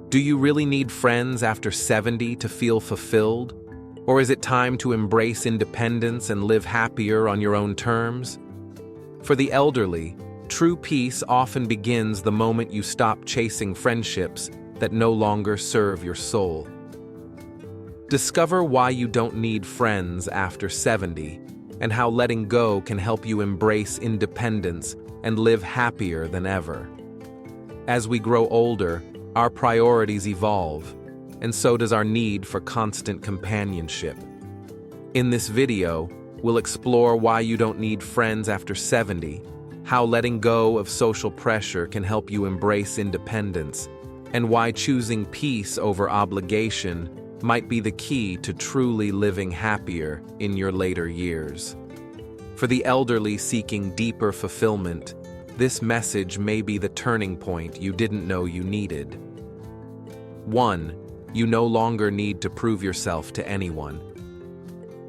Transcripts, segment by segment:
Do you really need friends after 70 to feel fulfilled? Or is it time to embrace independence and live happier on your own terms? For the elderly, true peace often begins the moment you stop chasing friendships that no longer serve your soul. Discover why you don't need friends after 70 and how letting go can help you embrace independence and live happier than ever. As we grow older, our priorities evolve, and so does our need for constant companionship. In this video, we'll explore why you don't need friends after 70, how letting go of social pressure can help you embrace independence, and why choosing peace over obligation might be the key to truly living happier in your later years. For the elderly seeking deeper fulfillment, this message may be the turning point you didn't know you needed. 1. You no longer need to prove yourself to anyone.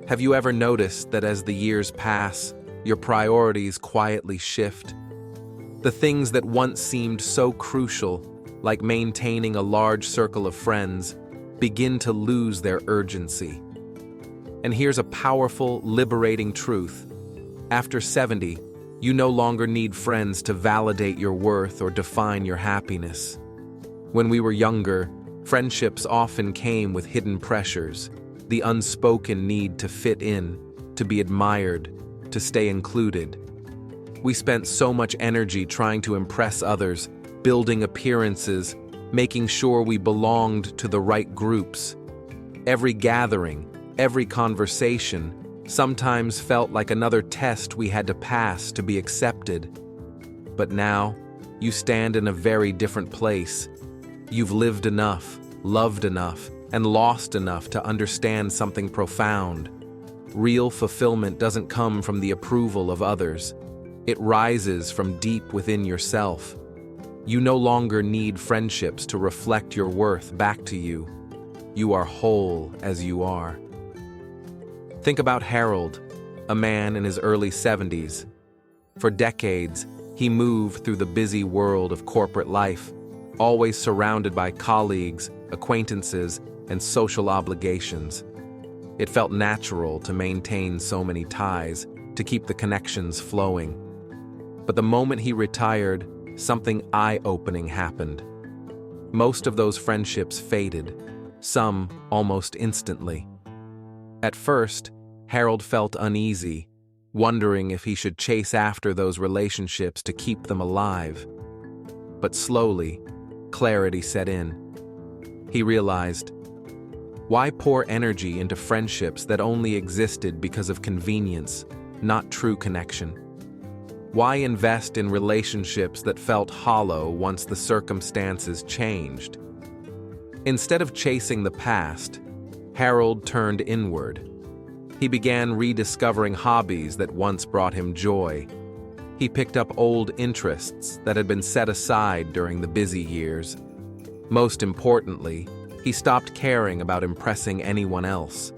Have you ever noticed that as the years pass, your priorities quietly shift? The things that once seemed so crucial, like maintaining a large circle of friends, begin to lose their urgency. And here's a powerful, liberating truth. After 70, you no longer need friends to validate your worth or define your happiness. When we were younger, friendships often came with hidden pressures, the unspoken need to fit in, to be admired, to stay included. We spent so much energy trying to impress others, building appearances, making sure we belonged to the right groups. Every gathering, every conversation, sometimes felt like another test we had to pass to be accepted. But now, you stand in a very different place. You've lived enough, loved enough, and lost enough to understand something profound. Real fulfillment doesn't come from the approval of others. It rises from deep within yourself. You no longer need friendships to reflect your worth back to you. You are whole as you are. Think about Harold, a man in his early 70s. For decades, he moved through the busy world of corporate life, always surrounded by colleagues, acquaintances, and social obligations. It felt natural to maintain so many ties, to keep the connections flowing. But the moment he retired, something eye-opening happened. Most of those friendships faded, some almost instantly. At first, Harold felt uneasy, wondering if he should chase after those relationships to keep them alive. But slowly, clarity set in. He realized, why pour energy into friendships that only existed because of convenience, not true connection? Why invest in relationships that felt hollow once the circumstances changed? Instead of chasing the past, Harold turned inward. He began rediscovering hobbies that once brought him joy. He picked up old interests that had been set aside during the busy years. Most importantly, he stopped caring about impressing anyone else.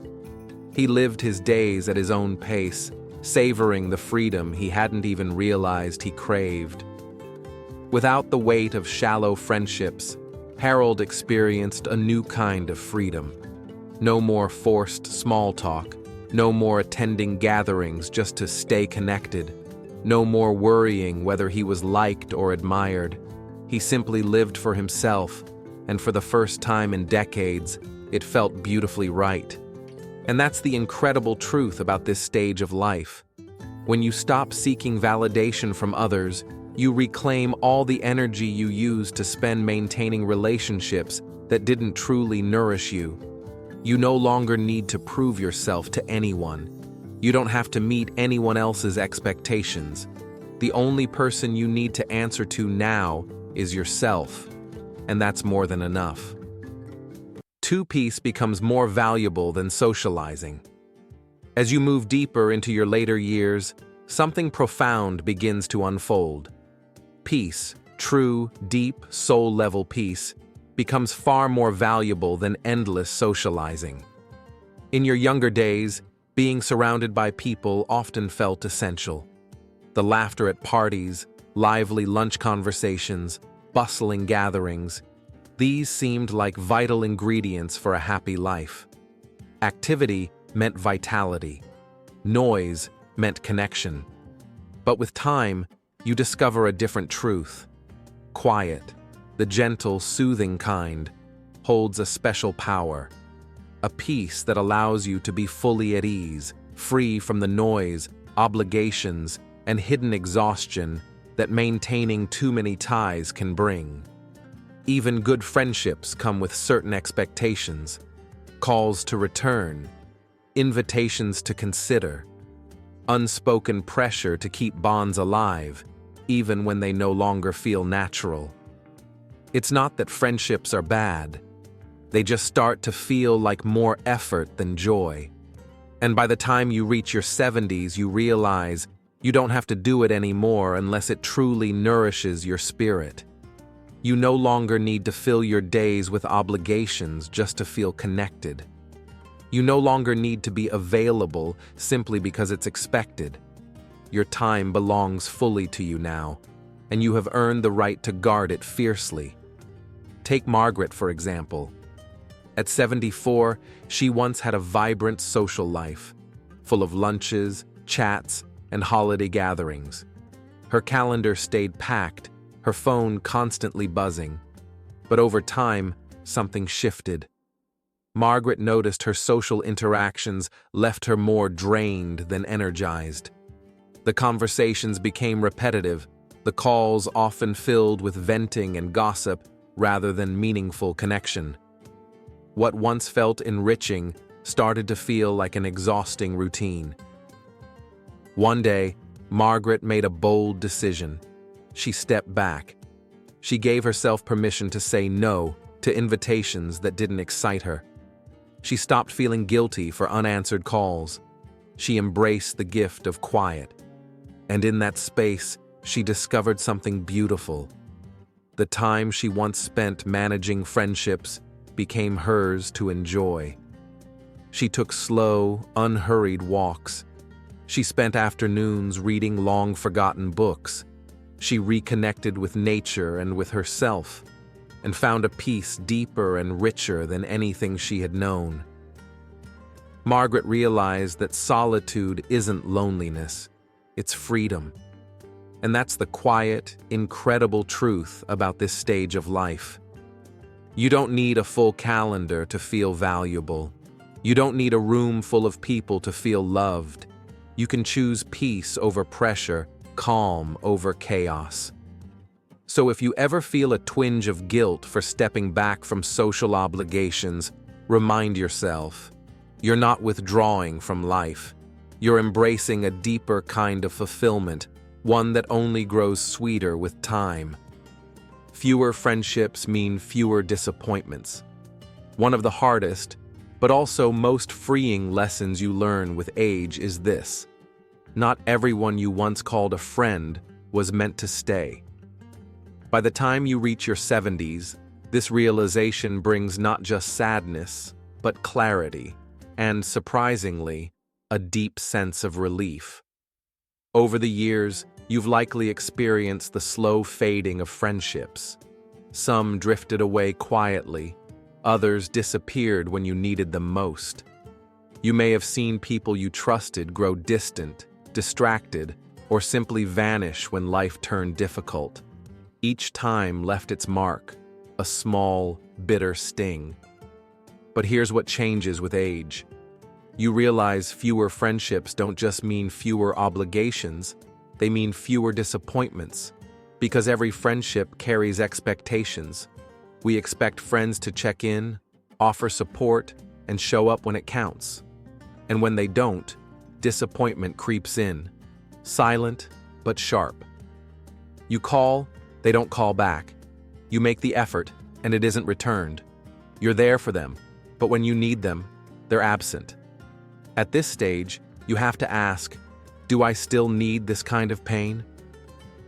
He lived his days at his own pace, savoring the freedom he hadn't even realized he craved. Without the weight of shallow friendships, Harold experienced a new kind of freedom. No more forced small talk, no more attending gatherings just to stay connected, no more worrying whether he was liked or admired. He simply lived for himself, and for the first time in decades, it felt beautifully right. And that's the incredible truth about this stage of life. When you stop seeking validation from others, you reclaim all the energy you used to spend maintaining relationships that didn't truly nourish you. You no longer need to prove yourself to anyone. You don't have to meet anyone else's expectations. The only person you need to answer to now is yourself, and that's more than enough. Peace becomes more valuable than socializing. As you move deeper into your later years, something profound begins to unfold. Peace, true, deep, soul-level peace, becomes far more valuable than endless socializing. In your younger days, being surrounded by people often felt essential. The laughter at parties, lively lunch conversations, bustling gatherings, These seemed like vital ingredients for a happy life. Activity meant vitality. Noise meant connection. But with time, you discover a different truth. Quiet, the gentle, soothing kind, holds a special power. A peace that allows you to be fully at ease, free from the noise, obligations, and hidden exhaustion that maintaining too many ties can bring. Even good friendships come with certain expectations, calls to return, invitations to consider, unspoken pressure to keep bonds alive, even when they no longer feel natural. It's not that friendships are bad. They just start to feel like more effort than joy. And by the time you reach your 70s, you realize you don't have to do it anymore unless it truly nourishes your spirit. You no longer need to fill your days with obligations just to feel connected. You no longer need to be available simply because it's expected. Your time belongs fully to you now, and you have earned the right to guard it fiercely. Take Margaret, for example. At 74, she once had a vibrant social life, full of lunches, chats, and holiday gatherings. Her calendar stayed packed, her phone constantly buzzing. But over time, something shifted. Margaret noticed her social interactions left her more drained than energized. The conversations became repetitive, the calls often filled with venting and gossip rather than meaningful connection. What once felt enriching started to feel like an exhausting routine. One day, Margaret made a bold decision. She stepped back. She gave herself permission to say no to invitations that didn't excite her. She stopped feeling guilty for unanswered calls. She embraced the gift of quiet. And in that space, she discovered something beautiful. The time she once spent managing friendships became hers to enjoy. She took slow, unhurried walks. She spent afternoons reading long-forgotten books. She reconnected with nature and with herself, and found a peace deeper and richer than anything she had known. Margaret realized that solitude isn't loneliness, it's freedom. And that's the quiet, incredible truth about this stage of life. You don't need a full calendar to feel valuable. You don't need a room full of people to feel loved. You can choose peace over pressure, calm over chaos. So if you ever feel a twinge of guilt for stepping back from social obligations, remind yourself, you're not withdrawing from life. You're embracing a deeper kind of fulfillment, one that only grows sweeter with time. Fewer friendships mean fewer disappointments. One of the hardest, but also most freeing lessons you learn with age is this: not everyone you once called a friend was meant to stay. By the time you reach your 70s, this realization brings not just sadness, but clarity, and surprisingly, a deep sense of relief. Over the years, you've likely experienced the slow fading of friendships. Some drifted away quietly, others disappeared when you needed them most. You may have seen people you trusted grow distant, distracted, or simply vanish when life turned difficult. Each time left its mark, a small, bitter sting. But here's what changes with age. You realize fewer friendships don't just mean fewer obligations, they mean fewer disappointments. Because every friendship carries expectations. We expect friends to check in, offer support, and show up when it counts. And when they don't, disappointment creeps in, silent but sharp. You call, they don't call back. You make the effort, and it isn't returned. You're there for them, but when you need them, they're absent. At this stage, you have to ask, do I still need this kind of pain?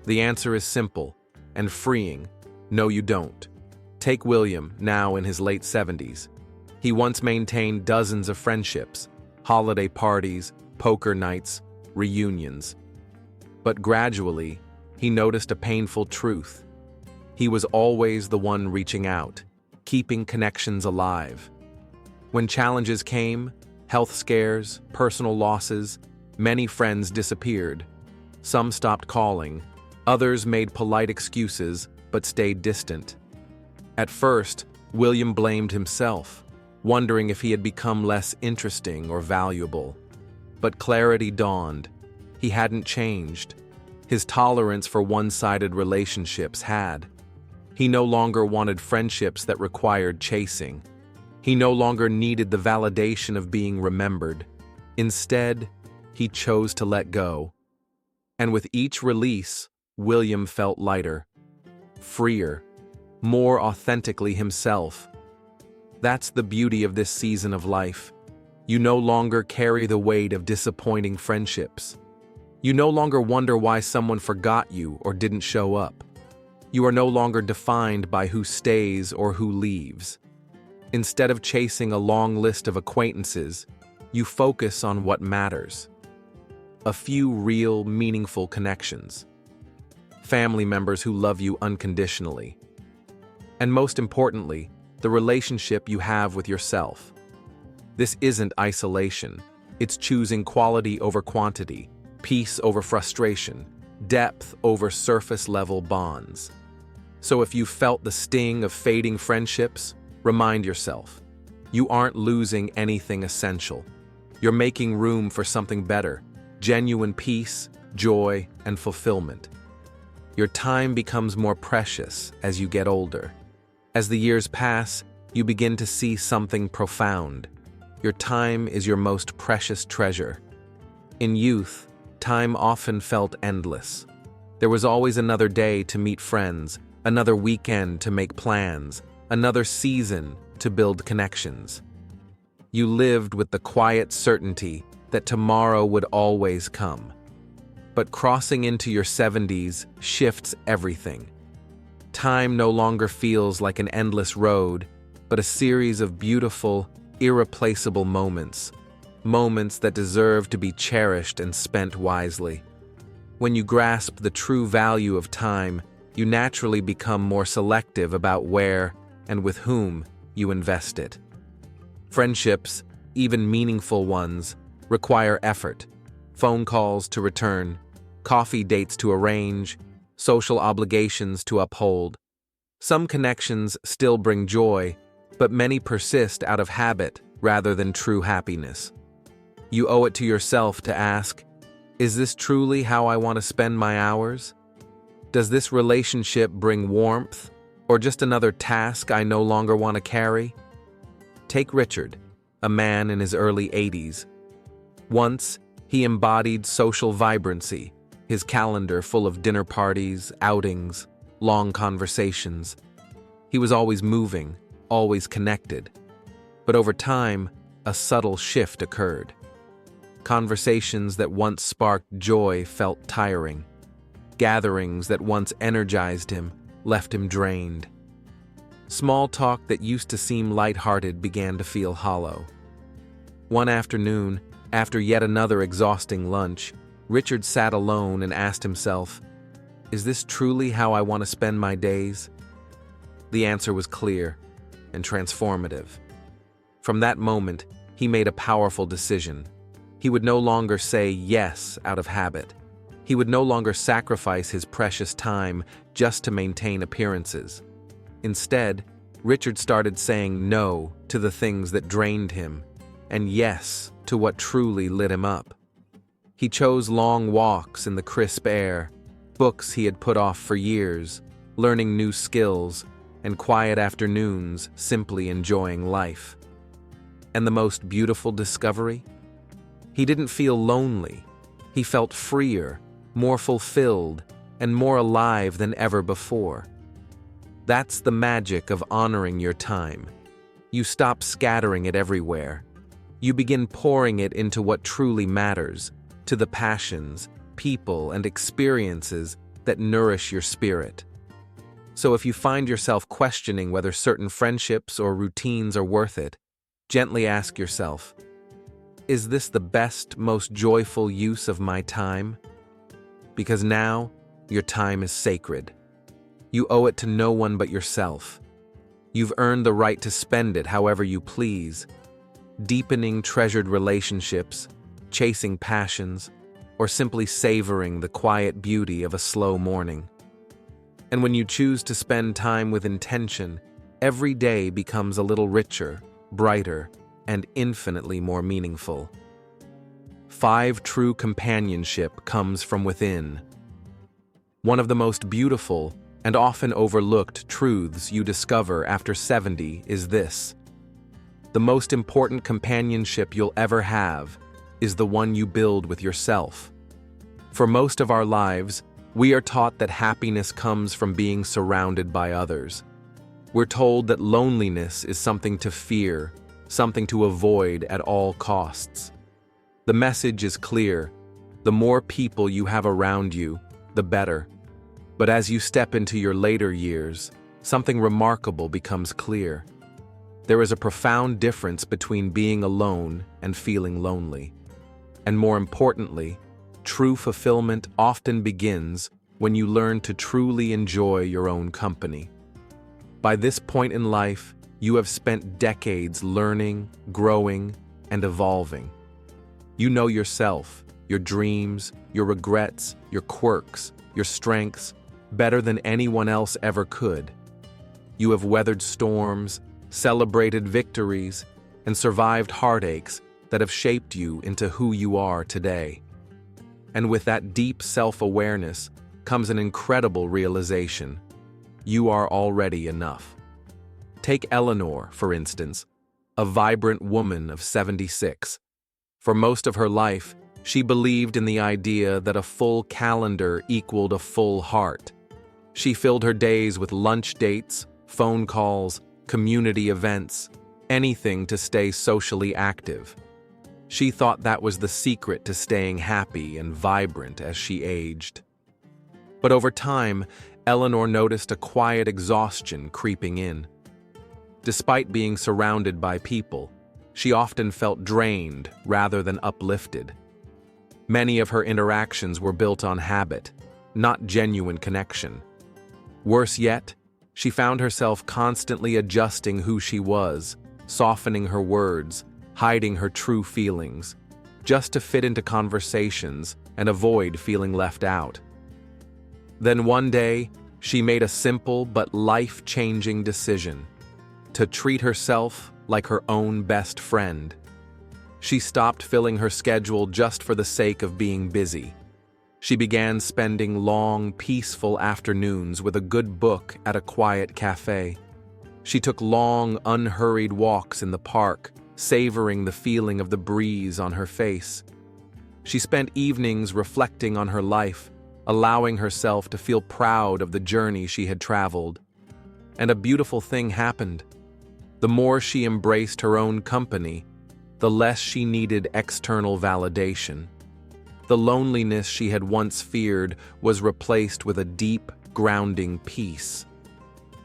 The answer is simple and freeing: no, you don't. Take William, now in his late 70s. He once maintained dozens of friendships, holiday parties, poker nights, reunions. But gradually, he noticed a painful truth. He was always the one reaching out, keeping connections alive. When challenges came, health scares, personal losses, many friends disappeared. Some stopped calling, others made polite excuses but stayed distant. At first, William blamed himself, wondering if he had become less interesting or valuable. But clarity dawned. He hadn't changed. His tolerance for one-sided relationships had. He no longer wanted friendships that required chasing. He no longer needed the validation of being remembered. Instead, he chose to let go. And with each release, William felt lighter, freer, more authentically himself. That's the beauty of this season of life. You no longer carry the weight of disappointing friendships. You no longer wonder why someone forgot you or didn't show up. You are no longer defined by who stays or who leaves. Instead of chasing a long list of acquaintances, you focus on what matters. A few real, meaningful connections. Family members who love you unconditionally. And most importantly, the relationship you have with yourself. This isn't isolation. It's choosing quality over quantity, peace over frustration, depth over surface-level bonds. So if you felt the sting of fading friendships, remind yourself, you aren't losing anything essential. You're making room for something better, genuine peace, joy, and fulfillment. Your time becomes more precious as you get older. As the years pass, you begin to see something profound. Your time is your most precious treasure. In youth, time often felt endless. There was always another day to meet friends, another weekend to make plans, another season to build connections. You lived with the quiet certainty that tomorrow would always come. But crossing into your 70s shifts everything. Time no longer feels like an endless road, but a series of beautiful, irreplaceable moments. Moments that deserve to be cherished and spent wisely. When you grasp the true value of time, you naturally become more selective about where and with whom you invest it. Friendships, even meaningful ones, require effort. Phone calls to return, coffee dates to arrange, social obligations to uphold. Some connections still bring joy, but many persist out of habit rather than true happiness. You owe it to yourself to ask, is this truly how I want to spend my hours? Does this relationship bring warmth, or just another task I no longer want to carry? Take Richard, a man in his early 80s. Once, he embodied social vibrancy, his calendar full of dinner parties, outings, long conversations. He was always moving, always connected. But over time, a subtle shift occurred. Conversations that once sparked joy felt tiring. Gatherings that once energized him left him drained. Small talk that used to seem lighthearted began to feel hollow. One afternoon, after yet another exhausting lunch, Richard sat alone and asked himself, is this truly how I want to spend my days? The answer was clear and transformative. From that moment, he made a powerful decision. He would no longer say yes out of habit. He would no longer sacrifice his precious time just to maintain appearances. Instead, Richard started saying no to the things that drained him, and yes to what truly lit him up. He chose long walks in the crisp air, books he had put off for years, learning new skills, and quiet afternoons simply enjoying life. And the most beautiful discovery? He didn't feel lonely. He felt freer, more fulfilled, and more alive than ever before. That's the magic of honoring your time. You stop scattering it everywhere. You begin pouring it into what truly matters, to the passions, people, and experiences that nourish your spirit. So if you find yourself questioning whether certain friendships or routines are worth it, gently ask yourself, is this the best, most joyful use of my time? Because now, your time is sacred. You owe it to no one but yourself. You've earned the right to spend it however you please, deepening treasured relationships, chasing passions, or simply savoring the quiet beauty of a slow morning. And when you choose to spend time with intention, every day becomes a little richer, brighter, and infinitely more meaningful. 5. True companionship comes from within. One of the most beautiful and often overlooked truths you discover after 70 is this: the most important companionship you'll ever have is the one you build with yourself. For most of our lives, we are taught that happiness comes from being surrounded by others. We're told that loneliness is something to fear, something to avoid at all costs. The message is clear: the more people you have around you, the better. But as you step into your later years, something remarkable becomes clear. There is a profound difference between being alone and feeling lonely. And more importantly, true fulfillment often begins when you learn to truly enjoy your own company. By this point in life, you have spent decades learning, growing, and evolving. You know yourself, your dreams, your regrets, your quirks, your strengths, better than anyone else ever could. You have weathered storms, celebrated victories, and survived heartaches that have shaped you into who you are today. And with that deep self-awareness comes an incredible realization: you are already enough. Take Eleanor, for instance, a vibrant woman of 76. For most of her life, she believed in the idea that a full calendar equaled a full heart. She filled her days with lunch dates, phone calls, community events, anything to stay socially active. She thought that was the secret to staying happy and vibrant as she aged. But over time, Eleanor noticed a quiet exhaustion creeping in. Despite being surrounded by people, she often felt drained rather than uplifted. Many of her interactions were built on habit, not genuine connection. Worse yet, she found herself constantly adjusting who she was, softening her words, hiding her true feelings, just to fit into conversations and avoid feeling left out. Then one day, she made a simple but life-changing decision: to treat herself like her own best friend. She stopped filling her schedule just for the sake of being busy. She began spending long, peaceful afternoons with a good book at a quiet cafe. She took long, unhurried walks in the park, savoring the feeling of the breeze on her face. She spent evenings reflecting on her life, allowing herself to feel proud of the journey she had traveled. And a beautiful thing happened. The more she embraced her own company, the less she needed external validation. The loneliness she had once feared was replaced with a deep, grounding peace.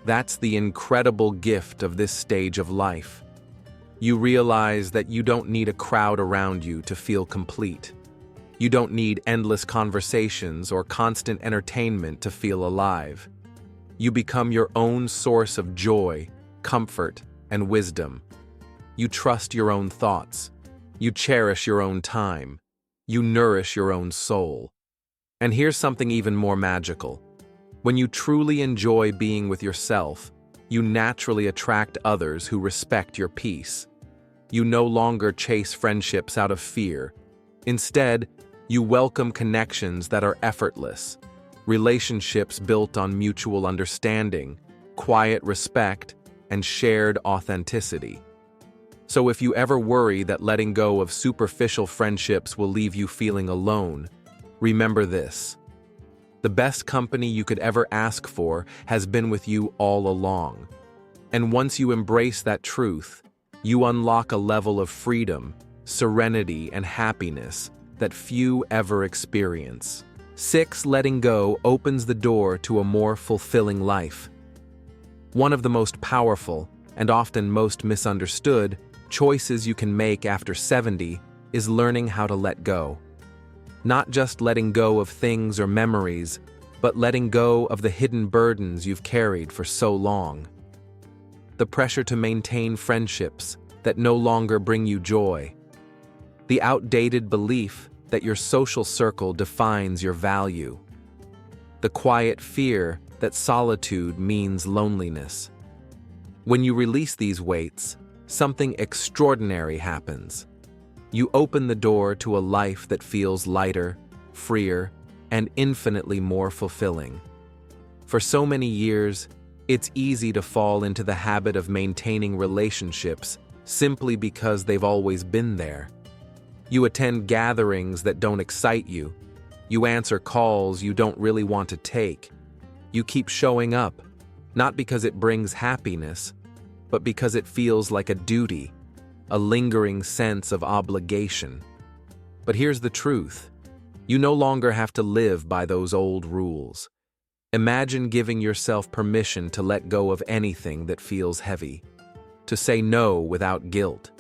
That's the incredible gift of this stage of life. You realize that you don't need a crowd around you to feel complete. You don't need endless conversations or constant entertainment to feel alive. You become your own source of joy, comfort, and wisdom. You trust your own thoughts. You cherish your own time. You nourish your own soul. And here's something even more magical. When you truly enjoy being with yourself, you naturally attract others who respect your peace. You no longer chase friendships out of fear. Instead, you welcome connections that are effortless, relationships built on mutual understanding, quiet respect, and shared authenticity. So if you ever worry that letting go of superficial friendships will leave you feeling alone, remember this: the best company you could ever ask for has been with you all along. And once you embrace that truth, you unlock a level of freedom, serenity, and happiness that few ever experience. 6. Letting go opens the door to a more fulfilling life. One of the most powerful, and often most misunderstood, choices you can make after 70 is learning how to let go. Not just letting go of things or memories, but letting go of the hidden burdens you've carried for so long. the pressure to maintain friendships that no longer bring you joy, the outdated belief that your social circle defines your value, the quiet fear that solitude means loneliness. When you release these weights, something extraordinary happens. You open the door to a life that feels lighter, freer, and infinitely more fulfilling. For so many years, it's easy to fall into the habit of maintaining relationships simply because they've always been there. You attend gatherings that don't excite you. You answer calls you don't really want to take. You keep showing up, not because it brings happiness, but because it feels like a duty, a lingering sense of obligation. But here's the truth. You no longer have to live by those old rules. Imagine giving yourself permission to let go of anything that feels heavy, to say no without guilt,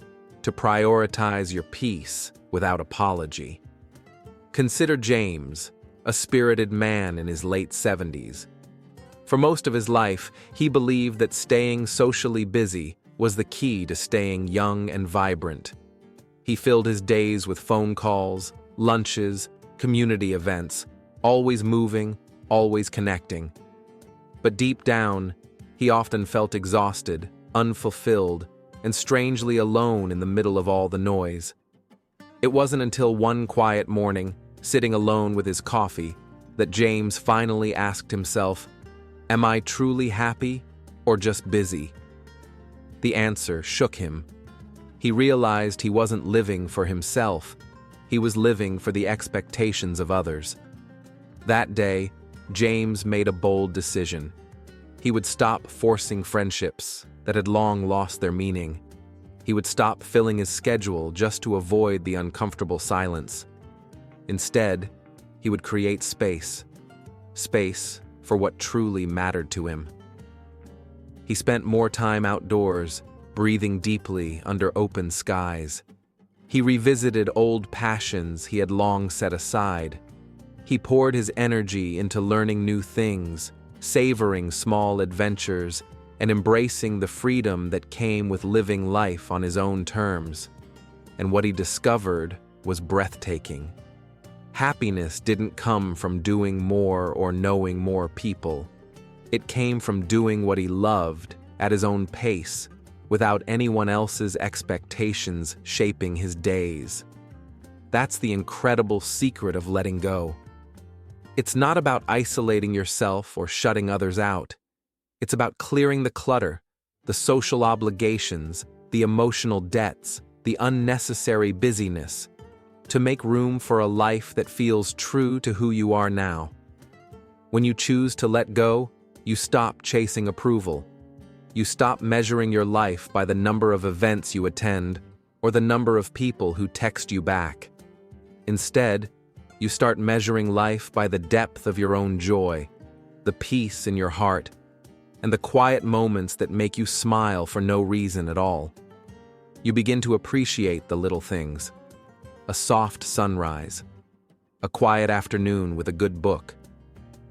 to prioritize your peace without apology. Consider James, a spirited man in his late 70s. For most of his life, he believed that staying socially busy was the key to staying young and vibrant. He filled his days with phone calls, lunches, community events, always moving, always connecting. But deep down, he often felt exhausted, unfulfilled, and strangely alone in the middle of all the noise. It wasn't until one quiet morning, sitting alone with his coffee, that James finally asked himself, "Am I truly happy or just busy?" The answer shook him. He realized he wasn't living for himself. He was living for the expectations of others. That day, James made a bold decision. He would stop forcing friendships that had long lost their meaning. He would stop filling his schedule just to avoid the uncomfortable silence. Instead, he would create space for what truly mattered to him. He spent more time outdoors, breathing deeply under open skies. He revisited old passions he had long set aside. He poured his energy into learning new things, savoring small adventures, and embracing the freedom that came with living life on his own terms. And what he discovered was breathtaking. Happiness didn't come from doing more or knowing more people. It came from doing what he loved at his own pace, without anyone else's expectations shaping his days. That's the incredible secret of letting go. It's not about isolating yourself or shutting others out. It's about clearing the clutter, the social obligations, the emotional debts, the unnecessary busyness, to make room for a life that feels true to who you are now. When you choose to let go, you stop chasing approval. You stop measuring your life by the number of events you attend or the number of people who text you back. Instead, you start measuring life by the depth of your own joy, the peace in your heart, and the quiet moments that make you smile for no reason at all. You begin to appreciate the little things. A soft sunrise, a quiet afternoon with a good book,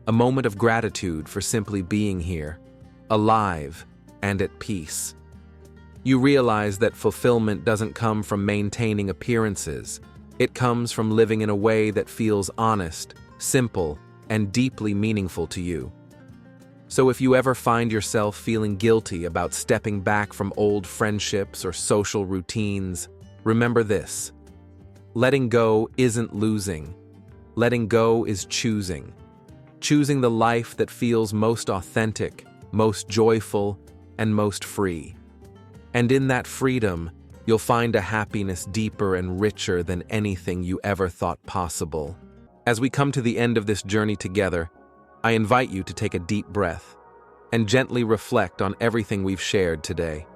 a moment of gratitude for simply being here, alive and at peace. You realize that fulfillment doesn't come from maintaining appearances. It comes from living in a way that feels honest, simple, and deeply meaningful to you. So if you ever find yourself feeling guilty about stepping back from old friendships or social routines, remember this. Letting go isn't losing. Letting go is choosing. Choosing the life that feels most authentic, most joyful, and most free. And in that freedom, you'll find a happiness deeper and richer than anything you ever thought possible. As we come to the end of this journey together, I invite you to take a deep breath and gently reflect on everything we've shared today.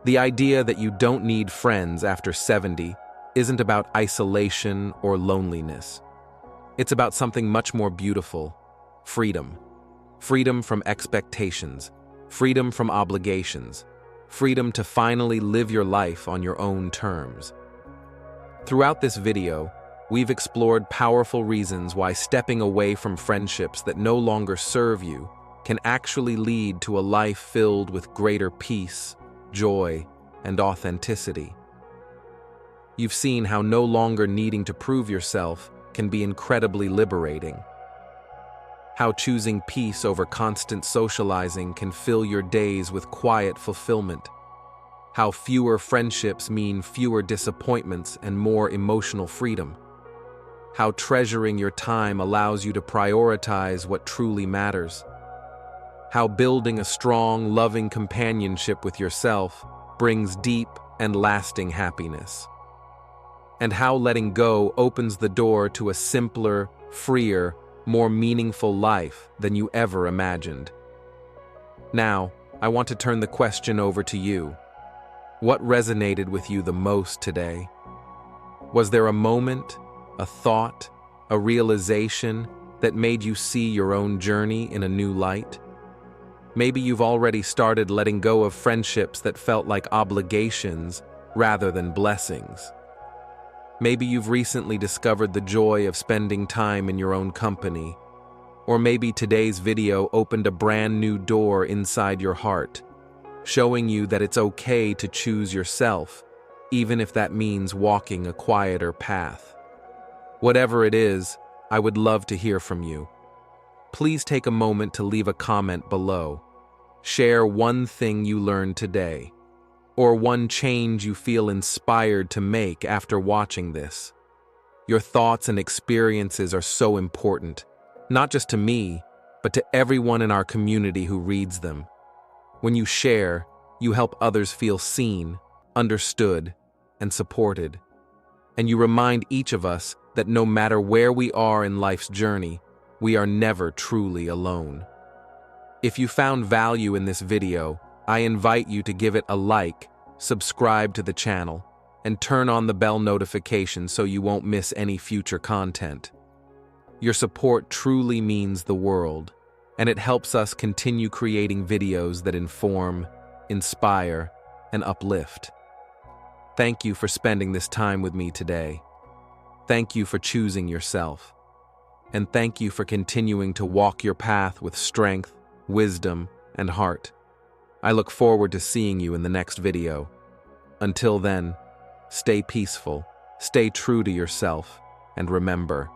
The idea that you don't need friends after 70 isn't about isolation or loneliness. It's about something much more beautiful: freedom. Freedom from expectations, freedom from obligations, freedom to finally live your life on your own terms. Throughout this video, we've explored powerful reasons why stepping away from friendships that no longer serve you can actually lead to a life filled with greater peace, joy, and authenticity. You've seen how no longer needing to prove yourself can be incredibly liberating. How choosing peace over constant socializing can fill your days with quiet fulfillment. How fewer friendships mean fewer disappointments and more emotional freedom. How treasuring your time allows you to prioritize what truly matters. How building a strong, loving companionship with yourself brings deep and lasting happiness. And how letting go opens the door to a simpler, freer, more meaningful life than you ever imagined. Now, I want to turn the question over to you. What resonated with you the most today? Was there a moment, a thought, a realization that made you see your own journey in a new light? Maybe you've already started letting go of friendships that felt like obligations rather than blessings. Maybe you've recently discovered the joy of spending time in your own company. Or maybe today's video opened a brand new door inside your heart, showing you that it's okay to choose yourself, even if that means walking a quieter path. Whatever it is, I would love to hear from you. Please take a moment to leave a comment below. Share one thing you learned today, or one change you feel inspired to make after watching this. Your thoughts and experiences are so important, not just to me, but to everyone in our community who reads them. When you share, you help others feel seen, understood, and supported. And you remind each of us that no matter where we are in life's journey, we are never truly alone. If you found value in this video, I invite you to give it a like, subscribe to the channel, and turn on the bell notification so you won't miss any future content. Your support truly means the world, and it helps us continue creating videos that inform, inspire, and uplift. Thank you for spending this time with me today. Thank you for choosing yourself. And thank you for continuing to walk your path with strength, wisdom, and heart. I look forward to seeing you in the next video. Until then, stay peaceful, stay true to yourself, and remember,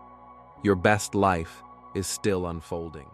your best life is still unfolding.